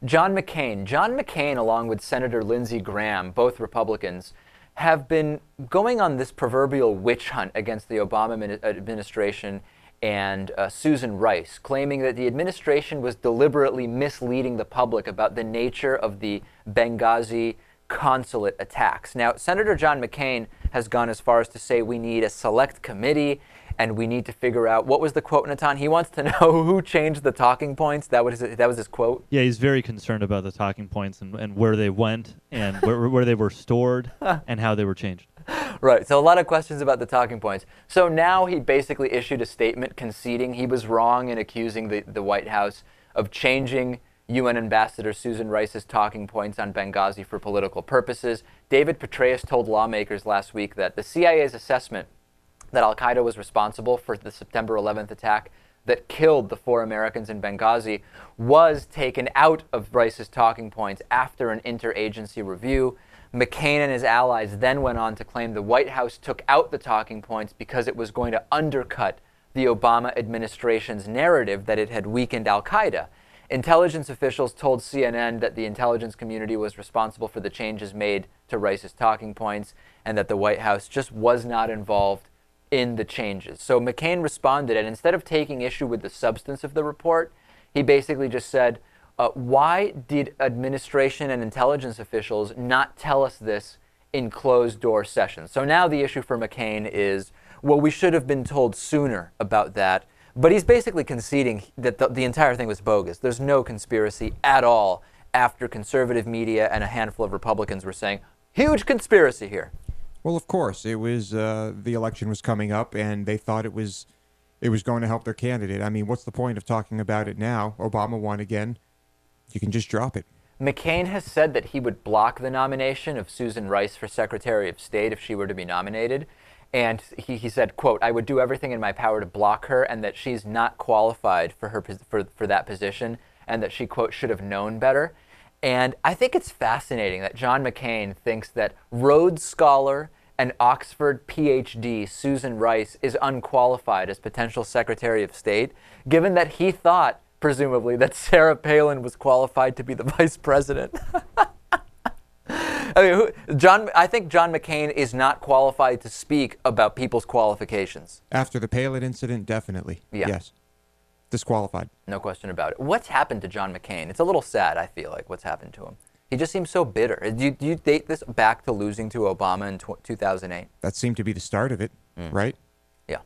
John McCain. John McCain, along with Senator Lindsey Graham, both Republicans, have been going on this proverbial witch hunt against the Obama administration and Susan Rice, claiming that the administration was deliberately misleading the public about the nature of the Benghazi consulate attacks. Now, Senator John McCain has gone as far as to say we need a select committee and we need to figure out, what was the quote, Natan? He wants to know who changed the talking points. That was his quote? Yeah, he's very concerned about the talking points and where they went and where they were stored and how they were changed. Right, so a lot of questions about the talking points. So now he basically issued a statement conceding he was wrong in accusing the White House of changing UN Ambassador Susan Rice's talking points on Benghazi for political purposes. David Petraeus told lawmakers last week that the CIA's assessment that al-Qaeda was responsible for the September 11th attack that killed the 4 Americans in Benghazi was taken out of Rice's talking points after an interagency review. McCain and his allies then went on to claim the White House took out the talking points because it was going to undercut the Obama administration's narrative that it had weakened al-Qaeda. Intelligence officials told CNN that the intelligence community was responsible for the changes made to Rice's talking points and that the White House just was not involved in the changes. So McCain responded, and instead of taking issue with the substance of the report, he basically just said, why did administration and intelligence officials not tell us this in closed-door sessions? So now the issue for McCain is, well, we should have been told sooner about that. But he's basically conceding that the entire thing was bogus. There's no conspiracy at all after conservative media and a handful of Republicans were saying, huge conspiracy here. Well, of course, it was the election was coming up, and they thought it was going to help their candidate. I mean, what's the point of talking about it now? Obama won again. You can just drop it. McCain has said that he would block the nomination of Susan Rice for Secretary of State if she were to be nominated. And he said, quote, I would do everything in my power to block her and that she's not qualified for that position and that she, quote, should have known better. And I think it's fascinating that John McCain thinks that Rhodes Scholar and Oxford PhD Susan Rice is unqualified as potential Secretary of State, given that he thought, presumably, that Sarah Palin was qualified to be the vice president. I mean, I think John McCain is not qualified to speak about people's qualifications. After the Palin incident, definitely. Yeah. Yes. Disqualified. No question about it. What's happened to John McCain? It's a little sad, I feel like, what's happened to him. He just seems so bitter. Do you date this back to losing to Obama in 2008? That seemed to be the start of it, right? Yeah.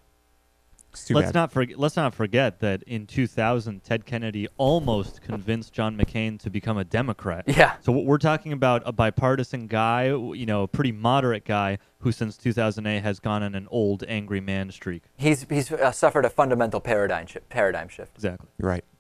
It's too Let's bad. not forget that in 2000, Ted Kennedy almost convinced John McCain to become a Democrat. Yeah. So we're talking about a bipartisan guy, a pretty moderate guy who since 2008 has gone on an old angry man streak. He's suffered a fundamental paradigm shift. Exactly. You're right.